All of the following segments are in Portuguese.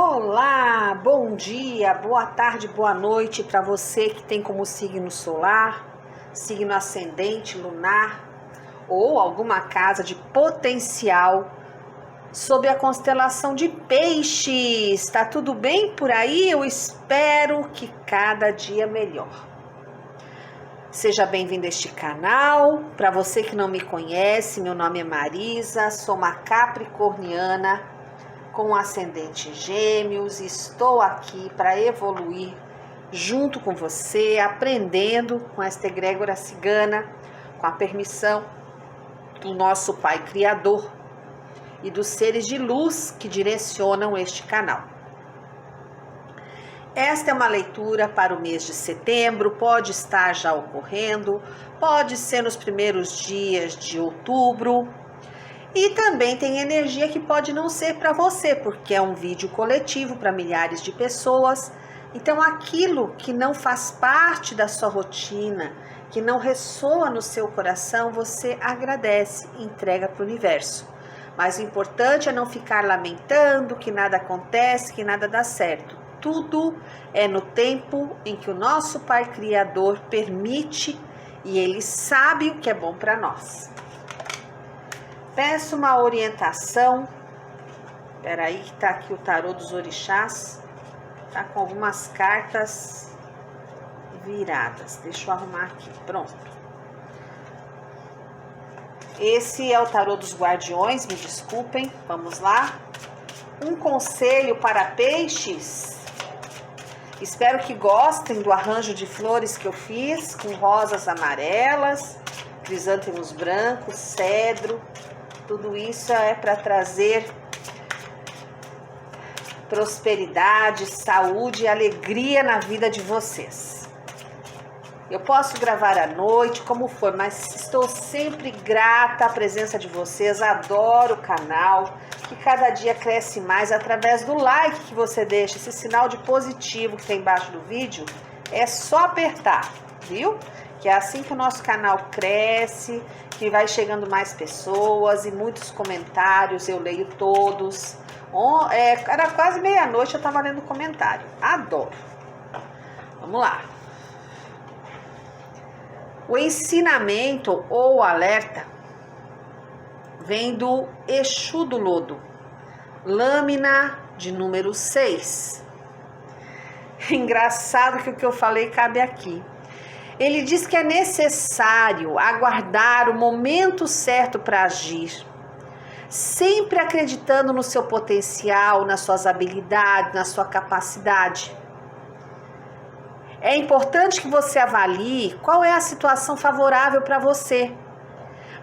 Olá, bom dia, boa tarde, boa noite para você que tem como signo solar, signo ascendente, lunar ou alguma casa de potencial sob a constelação de Peixes. Tá tudo bem por aí? Eu espero que cada dia melhor. Seja bem-vindo a este canal. Para você que não me conhece, meu nome é Marisa, sou uma capricorniana com ascendente em Gêmeos. Estou aqui para evoluir junto com você, aprendendo com esta egrégora cigana, com a permissão do nosso Pai Criador e dos seres de luz que direcionam este canal. Esta é uma leitura para o mês de setembro, pode estar já ocorrendo, pode ser nos primeiros dias de outubro. E também tem energia que pode não ser para você, porque é um vídeo coletivo para milhares de pessoas. Então aquilo que não faz parte da sua rotina, que não ressoa no seu coração, você agradece, entrega para o universo. Mas o importante é não ficar lamentando que nada acontece, que nada dá certo. Tudo é no tempo em que o nosso Pai Criador permite e Ele sabe o que é bom para nós. Peço uma orientação. Espera aí que tá aqui o tarô dos orixás. Tá com algumas cartas viradas. Deixa eu arrumar aqui. Pronto. Esse é o tarô dos guardiões, me desculpem. Vamos lá. Um conselho para peixes. Espero que gostem do arranjo de flores que eu fiz, com rosas amarelas, crisântemos brancos, cedro. Tudo isso é para trazer prosperidade, saúde e alegria na vida de vocês. Eu posso gravar à noite, como for, mas estou sempre grata à presença de vocês, adoro o canal, que cada dia cresce mais através do like que você deixa, esse sinal de positivo que tem embaixo do vídeo, é só apertar, viu? Que é assim que o nosso canal cresce, que vai chegando mais pessoas e muitos comentários, eu leio todos. Era quase meia-noite, eu estava lendo comentário. Adoro. Vamos lá. O ensinamento ou alerta vem do Exu do Lodo, lâmina de número 6. Engraçado que o que eu falei cabe aqui. Ele diz que é necessário aguardar o momento certo para agir, sempre acreditando no seu potencial, nas suas habilidades, na sua capacidade. É importante que você avalie qual é a situação favorável para você,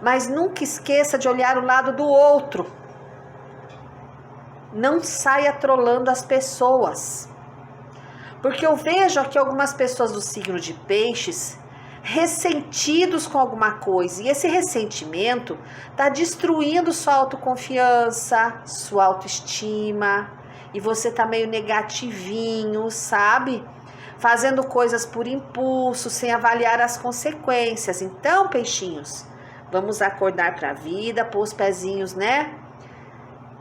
mas nunca esqueça de olhar o lado do outro. Não saia trolando as pessoas. Porque eu vejo aqui algumas pessoas do signo de Peixes ressentidos com alguma coisa. E esse ressentimento está destruindo sua autoconfiança, sua autoestima. E você tá meio negativinho, sabe? Fazendo coisas por impulso, sem avaliar as consequências. Então, peixinhos, vamos acordar para a vida, pôr os pezinhos, né?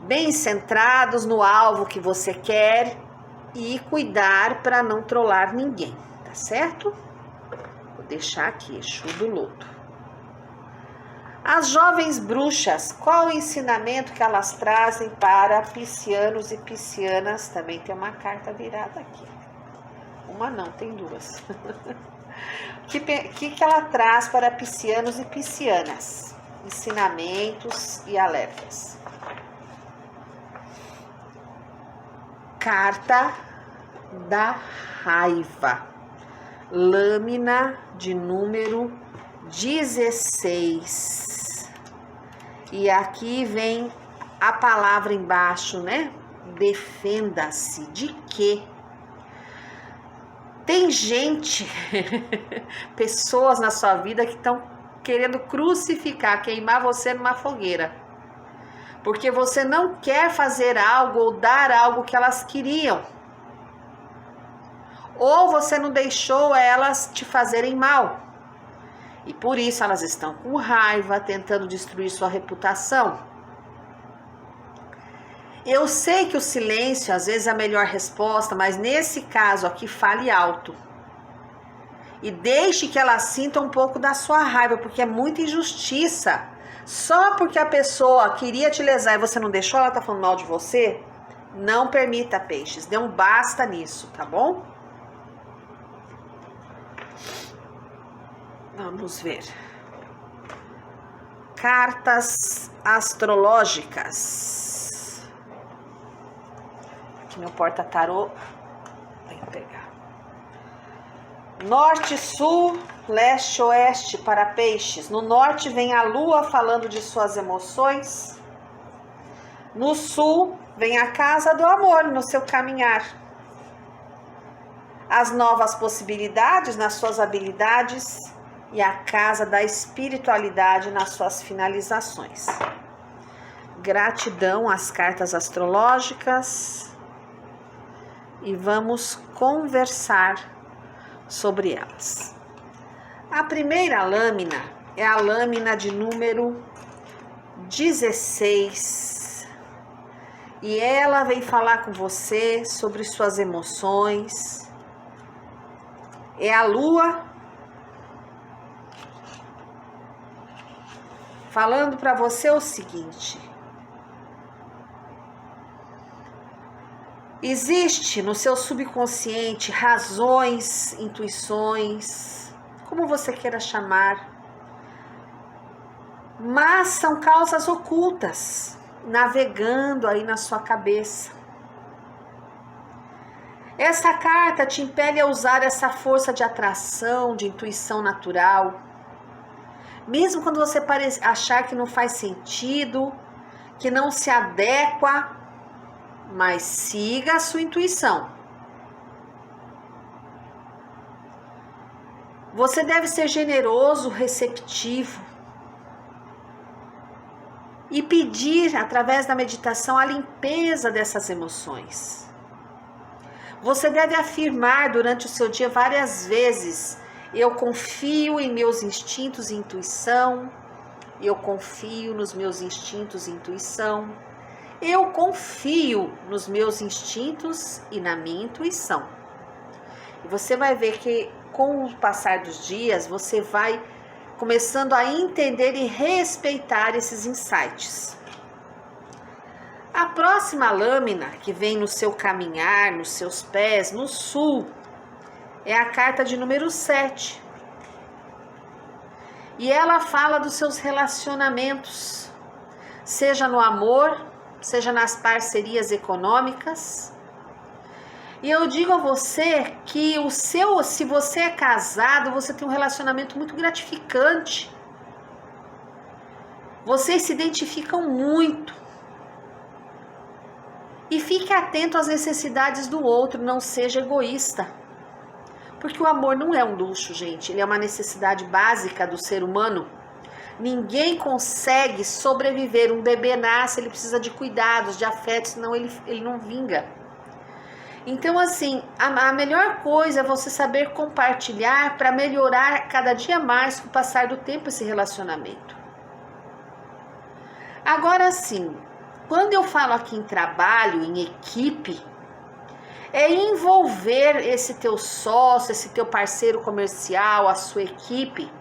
Bem centrados no alvo que você quer. E cuidar para não trollar ninguém, tá certo? Vou deixar aqui, Exu do Lodo. As jovens bruxas, qual o ensinamento que elas trazem para piscianos e piscianas? Também tem uma carta virada aqui. Uma não, tem duas. O que ela traz para piscianos e piscianas? Ensinamentos e alertas. Carta da raiva, lâmina de número 16. E aqui vem a palavra embaixo, né? Defenda-se. De quê? Tem gente, pessoas na sua vida que estão querendo crucificar, queimar você numa fogueira. Porque você não quer fazer algo ou dar algo que elas queriam. Ou você não deixou elas te fazerem mal. E por isso elas estão com raiva, tentando destruir sua reputação. Eu sei que o silêncio às vezes é a melhor resposta, mas nesse caso aqui fale alto. E deixe que ela sinta um pouco da sua raiva, porque é muita injustiça. Só porque a pessoa queria te lesar e você não deixou, ela tá falando mal de você? Não permita, peixes. Dê um basta nisso, tá bom? Vamos ver. Cartas astrológicas. Aqui meu porta-tarô. Vem pegar. Norte, sul, leste, oeste para peixes. No norte vem a lua falando de suas emoções. No sul vem a casa do amor no seu caminhar. As novas possibilidades nas suas habilidades e a casa da espiritualidade nas suas finalizações. Gratidão às cartas astrológicas e vamos conversar sobre elas. A primeira lâmina é a lâmina de número 16 e ela vem falar com você sobre suas emoções. É a lua falando para você o seguinte: existe no seu subconsciente razões, intuições, como você queira chamar, mas são causas ocultas, navegando aí na sua cabeça. Essa carta te impele a usar essa força de atração, de intuição natural, mesmo quando você achar que não faz sentido, que não se adequa, mas siga a sua intuição. Você deve ser generoso, receptivo e pedir, através da meditação, a limpeza dessas emoções. Você deve afirmar durante o seu dia várias vezes: eu confio em meus instintos e intuição, eu confio nos meus instintos e intuição, eu confio nos meus instintos e na minha intuição. E você vai ver que com o passar dos dias, você vai começando a entender e respeitar esses insights. A próxima lâmina que vem no seu caminhar, nos seus pés, no sul, é a carta de número 7. E ela fala dos seus relacionamentos, seja no amor, seja nas parcerias econômicas. E eu digo a você que se você é casado, você tem um relacionamento muito gratificante. Vocês se identificam muito. E fique atento às necessidades do outro, não seja egoísta. Porque o amor não é um luxo, gente. Ele é uma necessidade básica do ser humano. Ninguém consegue sobreviver. Um bebê nasce, ele precisa de cuidados, de afeto, senão ele não vinga. Então, assim, a melhor coisa é você saber compartilhar para melhorar cada dia mais com o passar do tempo esse relacionamento. Agora, sim, quando eu falo aqui em trabalho, em equipe, é envolver esse teu sócio, esse teu parceiro comercial, a sua equipe,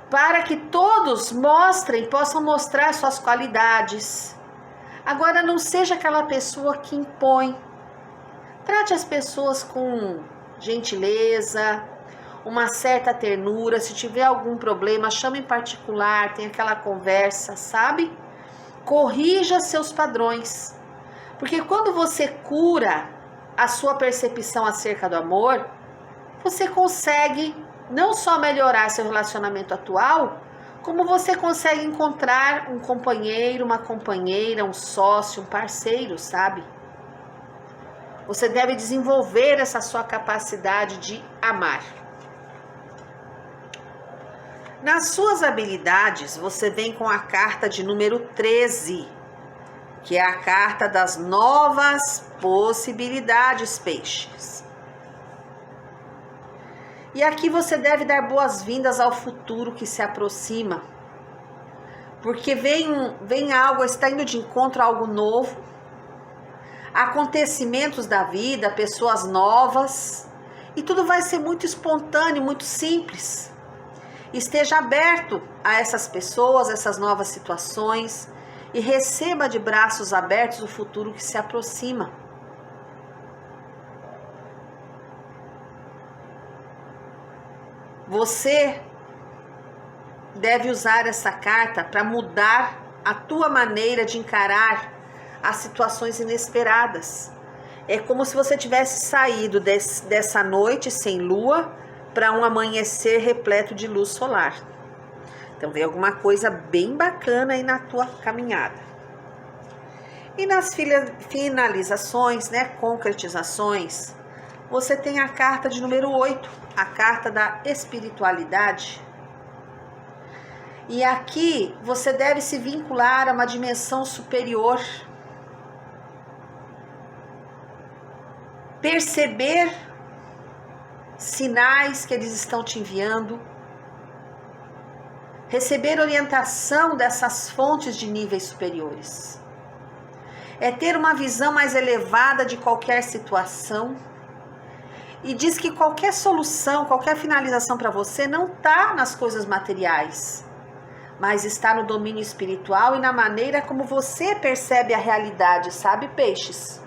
para que todos possam mostrar suas qualidades. Agora, não seja aquela pessoa que impõe. Trate as pessoas com gentileza, uma certa ternura. Se tiver algum problema, chame em particular, tenha aquela conversa, sabe? Corrija seus padrões. Porque quando você cura a sua percepção acerca do amor, você consegue não só melhorar seu relacionamento atual, como você consegue encontrar um companheiro, uma companheira, um sócio, um parceiro, sabe? Você deve desenvolver essa sua capacidade de amar. Nas suas habilidades, você vem com a carta de número 13, que é a carta das novas possibilidades, peixes. E aqui você deve dar boas-vindas ao futuro que se aproxima. Porque vem algo, está indo de encontro a algo novo, acontecimentos da vida, pessoas novas, e tudo vai ser muito espontâneo, muito simples. Esteja aberto a essas pessoas, essas novas situações, e receba de braços abertos o futuro que se aproxima. Você deve usar essa carta para mudar a tua maneira de encarar as situações inesperadas. É como se você tivesse saído dessa noite sem lua para um amanhecer repleto de luz solar. Então vem alguma coisa bem bacana aí na tua caminhada. E nas finalizações, né, concretizações, você tem a carta de número 8, a carta da espiritualidade. E aqui você deve se vincular a uma dimensão superior. Perceber sinais que eles estão te enviando. Receber orientação dessas fontes de níveis superiores. É ter uma visão mais elevada de qualquer situação. E diz que qualquer solução, qualquer finalização para você não está nas coisas materiais, mas está no domínio espiritual e na maneira como você percebe a realidade, sabe, peixes?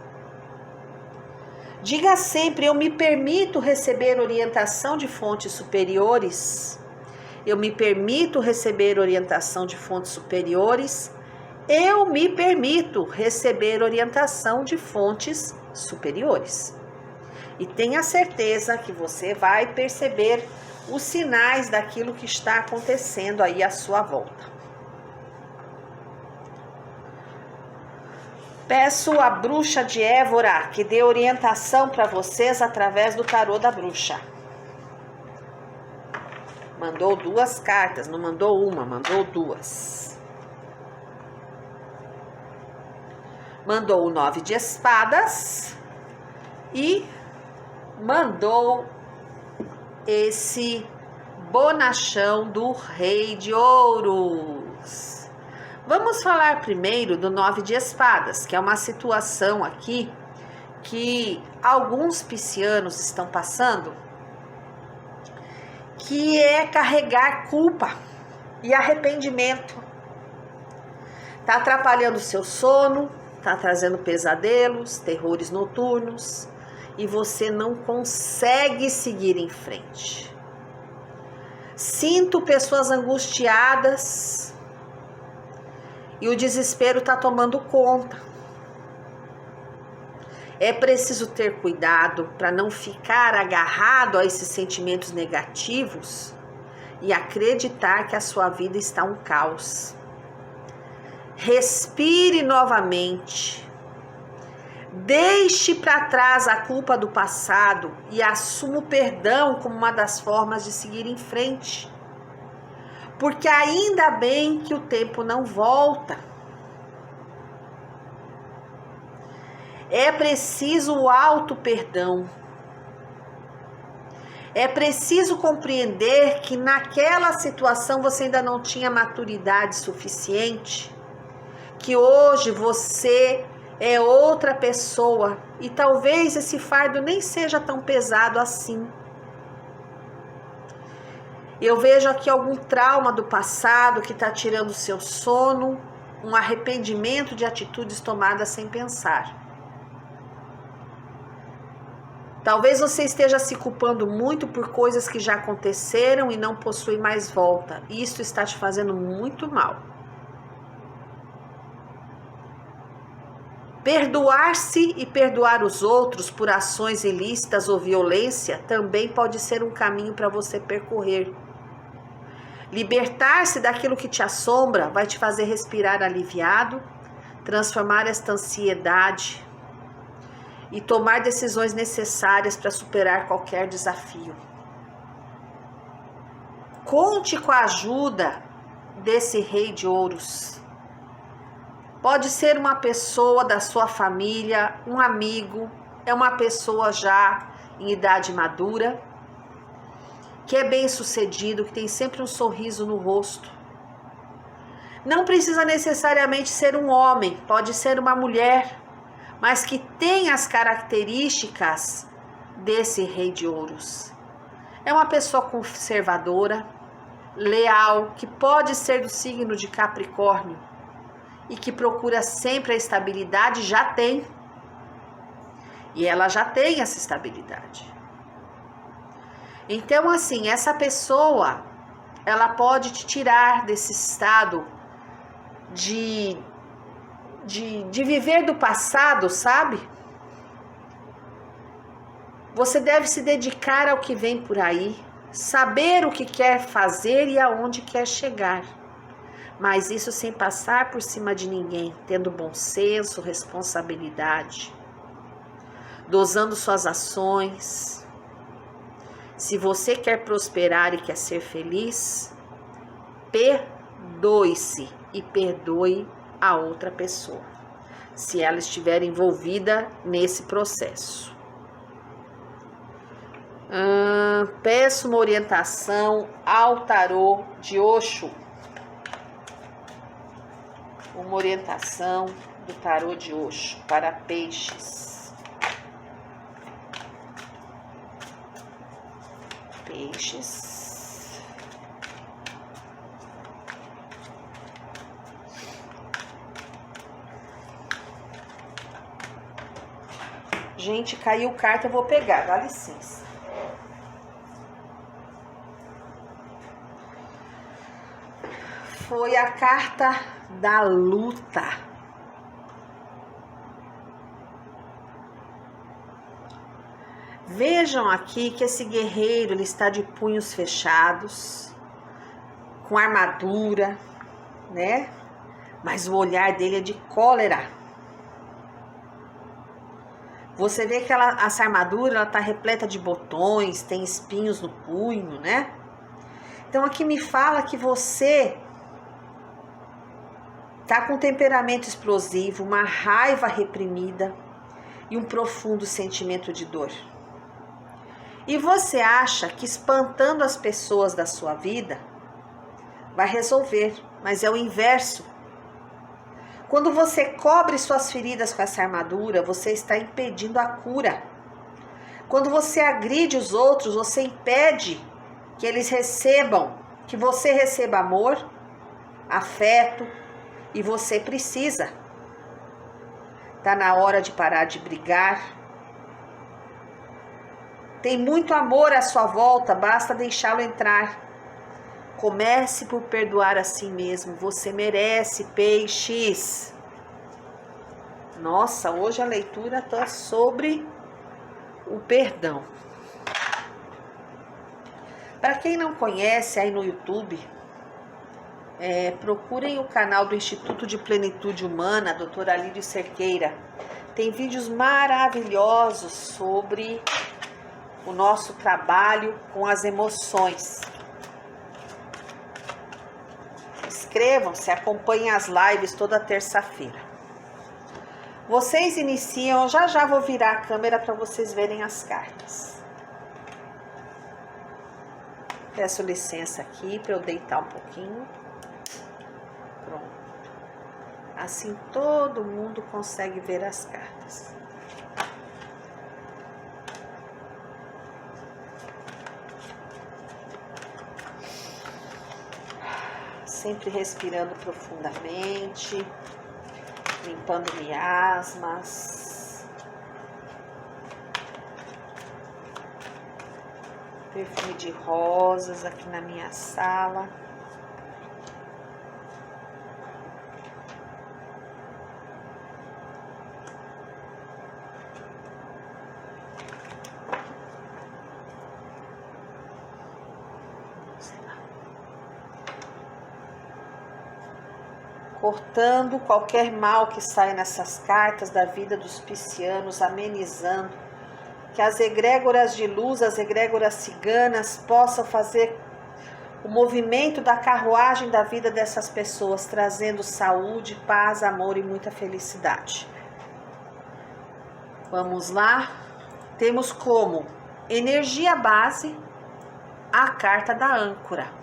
Diga sempre: eu me permito receber orientação de fontes superiores. Eu me permito receber orientação de fontes superiores. Eu me permito receber orientação de fontes superiores. E tenha certeza que você vai perceber os sinais daquilo que está acontecendo aí à sua volta. Peço à bruxa de Évora que dê orientação para vocês através do tarô da bruxa. Mandou 2 cartas, não mandou uma, mandou 2. Mandou o 9 de espadas e mandou esse bonachão do Rei de Ouros. Vamos falar primeiro do 9 de espadas, que é uma situação aqui que alguns piscianos estão passando, que é carregar culpa e arrependimento. Tá atrapalhando o seu sono, tá trazendo pesadelos, terrores noturnos, e você não consegue seguir em frente. Sinto pessoas angustiadas e o desespero está tomando conta. É preciso ter cuidado para não ficar agarrado a esses sentimentos negativos e acreditar que a sua vida está um caos. Respire novamente. Deixe para trás a culpa do passado e assuma o perdão como uma das formas de seguir em frente. Porque ainda bem que o tempo não volta. É preciso o auto-perdão. É preciso compreender que naquela situação você ainda não tinha maturidade suficiente, que hoje você é outra pessoa e talvez esse fardo nem seja tão pesado assim. Eu vejo aqui algum trauma do passado que está tirando o seu sono, um arrependimento de atitudes tomadas sem pensar. Talvez você esteja se culpando muito por coisas que já aconteceram e não possui mais volta. E isso está te fazendo muito mal. Perdoar-se e perdoar os outros por ações ilícitas ou violência também pode ser um caminho para você percorrer. Libertar-se daquilo que te assombra vai te fazer respirar aliviado, transformar esta ansiedade e tomar decisões necessárias para superar qualquer desafio. Conte com a ajuda desse Rei de Ouros. Pode ser uma pessoa da sua família, um amigo, é uma pessoa já em idade madura, que é bem sucedido, que tem sempre um sorriso no rosto. Não precisa necessariamente ser um homem, pode ser uma mulher, mas que tem as características desse rei de ouros. É uma pessoa conservadora, leal, que pode ser do signo de Capricórnio e que procura sempre a estabilidade, já tem. E ela já tem essa estabilidade. Então, assim, essa pessoa, ela pode te tirar desse estado de viver do passado, sabe? Você deve se dedicar ao que vem por aí, saber o que quer fazer e aonde quer chegar. Mas isso sem passar por cima de ninguém, tendo bom senso, responsabilidade, dosando suas ações. Se você quer prosperar e quer ser feliz, perdoe-se e perdoe a outra pessoa, se ela estiver envolvida nesse processo. Peço uma orientação ao tarô de Osho. Uma orientação do tarô de Osho para peixes. Peixes. Gente, caiu carta, eu vou pegar, dá licença. Foi a carta da luta. Vejam aqui que esse guerreiro, ele está de punhos fechados, com armadura, né? Mas o olhar dele é de cólera. Você vê que essa armadura, ela tá repleta de botões, tem espinhos no punho, né? Então aqui me fala que você tá com um temperamento explosivo, uma raiva reprimida e um profundo sentimento de dor. E você acha que espantando as pessoas da sua vida vai resolver, mas é o inverso. Quando você cobre suas feridas com essa armadura, você está impedindo a cura. Quando você agride os outros, você impede que eles recebam, que você receba amor, afeto, e você precisa. Tá na hora de parar de brigar. Tem muito amor à sua volta, basta deixá-lo entrar. Comece por perdoar a si mesmo. Você merece, peixes. Nossa, hoje a leitura tá sobre o perdão. Para quem não conhece, aí no YouTube, procurem o canal do Instituto de Plenitude Humana, doutora Lídia Cerqueira. Tem vídeos maravilhosos sobre o nosso trabalho com as emoções. Inscrevam-se, acompanhem as lives toda terça-feira. Vocês iniciam, já vou virar a câmera para vocês verem as cartas. Peço licença aqui para eu deitar um pouquinho. Pronto. Assim todo mundo consegue ver as cartas. Sempre respirando profundamente, limpando miasmas. Perfume de rosas aqui na minha sala. Cortando qualquer mal que sai nessas cartas da vida dos piscianos, amenizando, que as egrégoras de luz, as egrégoras ciganas possam fazer o movimento da carruagem da vida dessas pessoas, trazendo saúde, paz, amor e muita felicidade. Vamos lá? Temos como energia base a carta da âncora.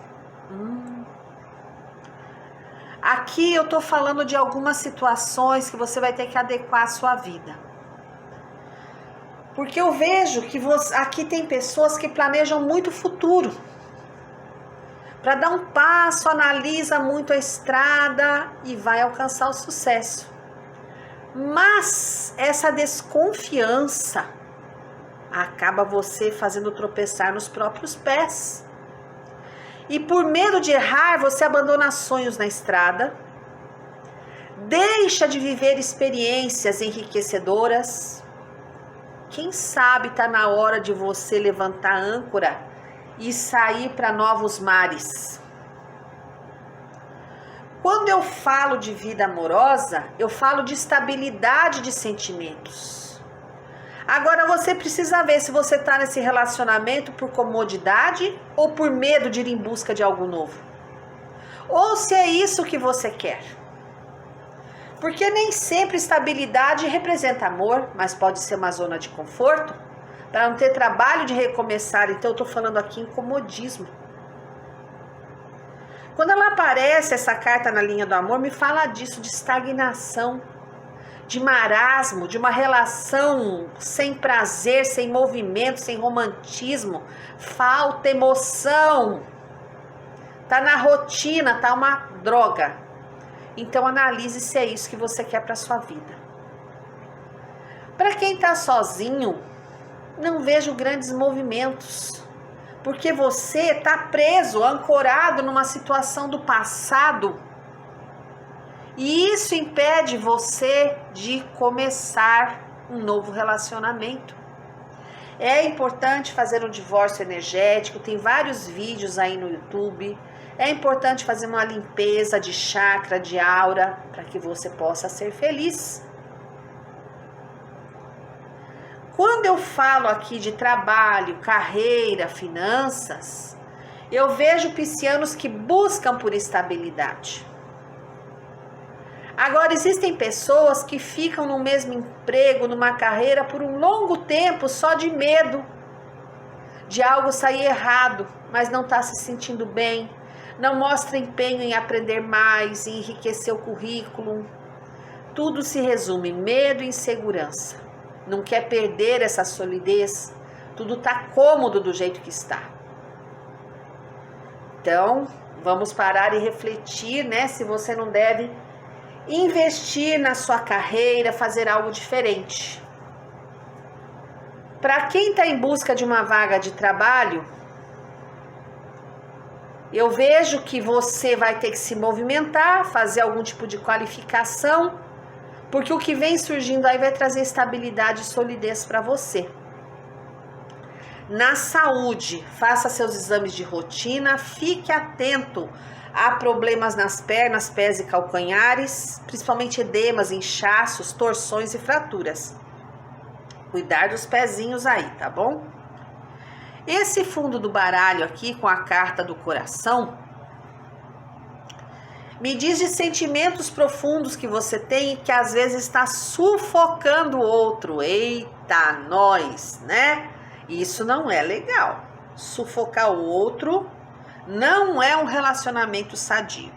Aqui eu tô falando de algumas situações que você vai ter que adequar à sua vida. Porque eu vejo que aqui tem pessoas que planejam muito o futuro. Para dar um passo, analisa muito a estrada e vai alcançar o sucesso. Mas essa desconfiança acaba você fazendo tropeçar nos próprios pés. E por medo de errar, você abandona sonhos na estrada, deixa de viver experiências enriquecedoras. Quem sabe está na hora de você levantar a âncora e sair para novos mares. Quando eu falo de vida amorosa, eu falo de estabilidade de sentimentos. Agora você precisa ver se você está nesse relacionamento por comodidade ou por medo de ir em busca de algo novo. Ou se é isso que você quer. Porque nem sempre estabilidade representa amor, mas pode ser uma zona de conforto, para não ter trabalho de recomeçar. Então eu estou falando aqui em comodismo. Quando ela aparece, essa carta na linha do amor, me fala disso, de estagnação, de marasmo, de uma relação sem prazer, sem movimento, sem romantismo, falta emoção, tá na rotina, tá uma droga. Então analise se é isso que você quer para sua vida. Para quem tá sozinho, não vejo grandes movimentos, porque você tá preso, ancorado numa situação do passado. E isso impede você de começar um novo relacionamento. É importante fazer um divórcio energético, tem vários vídeos aí no YouTube. É importante fazer uma limpeza de chakra, de aura, para que você possa ser feliz. Quando eu falo aqui de trabalho, carreira, finanças, eu vejo piscianos que buscam por estabilidade. Agora, existem pessoas que ficam no mesmo emprego, numa carreira, por um longo tempo, só de medo de algo sair errado, mas não está se sentindo bem, não mostra empenho em aprender mais, em enriquecer o currículo. Tudo se resume em medo e insegurança. Não quer perder essa solidez, tudo está cômodo do jeito que está. Então, vamos parar e refletir, né, se você não deve investir na sua carreira, fazer algo diferente. Para quem está em busca de uma vaga de trabalho, eu vejo que você vai ter que se movimentar, fazer algum tipo de qualificação, porque o que vem surgindo aí vai trazer estabilidade e solidez para você. Na saúde, faça seus exames de rotina, fique atento a problemas nas pernas, pés e calcanhares, principalmente edemas, inchaços, torções e fraturas. Cuidar dos pezinhos aí, tá bom? Esse fundo do baralho aqui com a carta do coração me diz de sentimentos profundos que você tem e que às vezes está sufocando o outro. Eita, nós, né? Isso não é legal. Sufocar o outro não é um relacionamento sadio.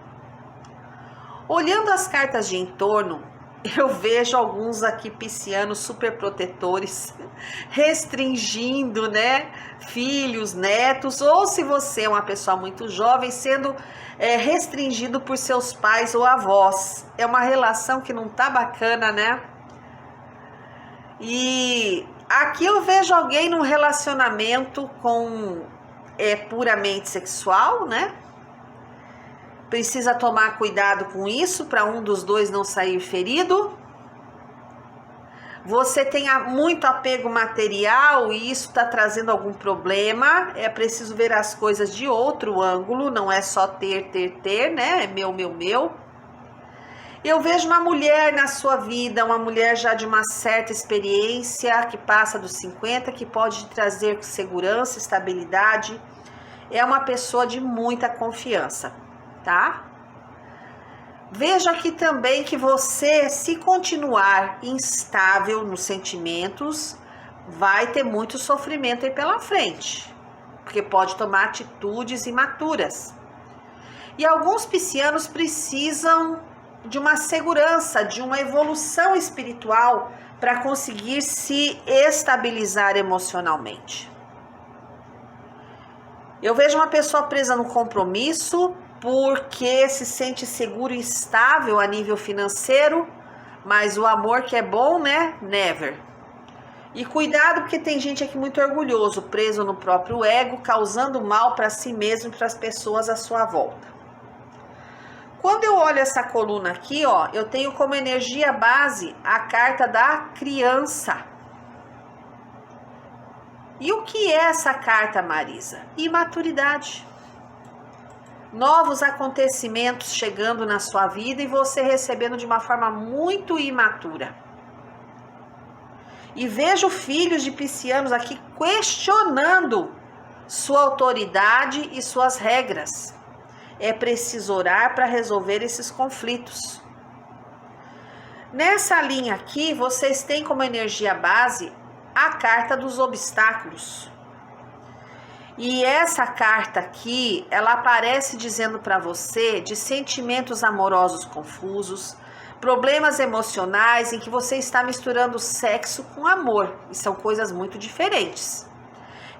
Olhando as cartas de entorno, eu vejo alguns aqui piscianos super protetores, restringindo, né, filhos, netos, ou se você é uma pessoa muito jovem, sendo restringido por seus pais ou avós. É uma relação que não tá bacana, né? E aqui eu vejo alguém num relacionamento com puramente sexual, né? Precisa tomar cuidado com isso para um dos dois não sair ferido. Você tem muito apego material e isso está trazendo algum problema. É preciso ver as coisas de outro ângulo, não é só ter, né? É meu. Eu vejo uma mulher na sua vida, uma mulher já de uma certa experiência, que passa dos 50, que pode trazer segurança, estabilidade. É uma pessoa de muita confiança, tá? Veja aqui também que você, se continuar instável nos sentimentos, vai ter muito sofrimento aí pela frente, porque pode tomar atitudes imaturas. E alguns piscianos precisam de uma segurança, de uma evolução espiritual para conseguir se estabilizar emocionalmente. Eu vejo uma pessoa presa no compromisso porque se sente seguro e estável a nível financeiro, mas o amor que é bom, né? Never. E cuidado, porque tem gente aqui muito orgulhoso, preso no próprio ego, causando mal para si mesmo e para as pessoas à sua volta. Quando eu olho essa coluna aqui, ó, eu tenho como energia base a carta da criança. E o que é essa carta, Marisa? Imaturidade. Novos acontecimentos chegando na sua vida e você recebendo de uma forma muito imatura. E vejo filhos de piscianos aqui questionando sua autoridade e suas regras. É preciso orar para resolver esses conflitos. Nessa linha aqui, vocês têm como energia base a carta dos obstáculos. E essa carta aqui, ela aparece dizendo para você de sentimentos amorosos confusos, problemas emocionais em que você está misturando sexo com amor. E são coisas muito diferentes.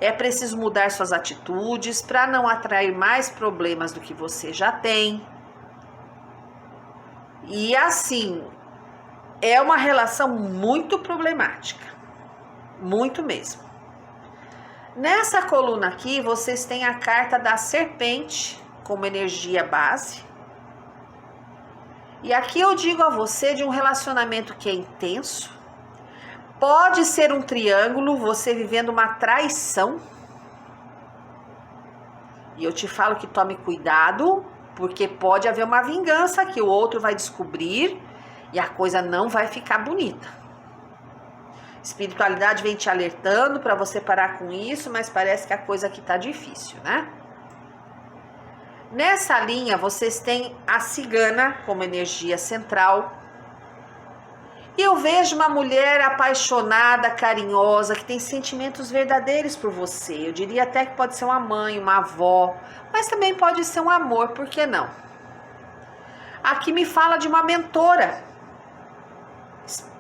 É preciso mudar suas atitudes para não atrair mais problemas do que você já tem. E assim, é uma relação muito problemática. Muito mesmo. Nessa coluna aqui, vocês têm a carta da serpente como energia base. E aqui eu digo a você de um relacionamento que é intenso. Pode ser um triângulo, você vivendo uma traição. E eu te falo que tome cuidado, porque pode haver uma vingança que o outro vai descobrir e a coisa não vai ficar bonita. Espiritualidade vem te alertando para você parar com isso, mas parece que a coisa aqui tá difícil, né? Nessa linha, vocês têm a cigana como energia central. E eu vejo uma mulher apaixonada, carinhosa, que tem sentimentos verdadeiros por você. Eu diria até que pode ser uma mãe, uma avó, mas também pode ser um amor, por que não? Aqui me fala de uma mentora,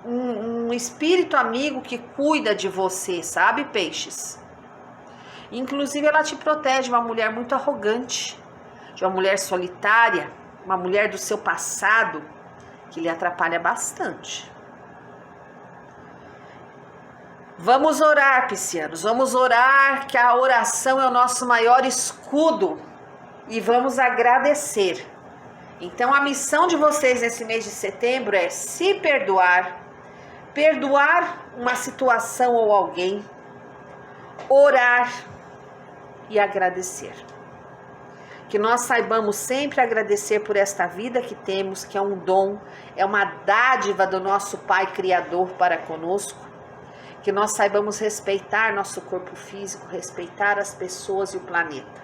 um espírito amigo que cuida de você, sabe, peixes? Inclusive ela te protege, uma mulher muito arrogante, de uma mulher solitária, uma mulher do seu passado, que lhe atrapalha bastante. Vamos orar, piscianos, vamos orar, que a oração é o nosso maior escudo e vamos agradecer. Então a missão de vocês nesse mês de setembro é se perdoar, perdoar uma situação ou alguém, orar e agradecer. Que nós saibamos sempre agradecer por esta vida que temos, que é um dom, é uma dádiva do nosso Pai Criador para conosco. Que nós saibamos respeitar nosso corpo físico, respeitar as pessoas e o planeta.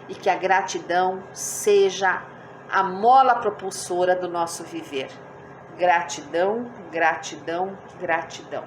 E que a gratidão seja a mola propulsora do nosso viver. Gratidão, gratidão, gratidão.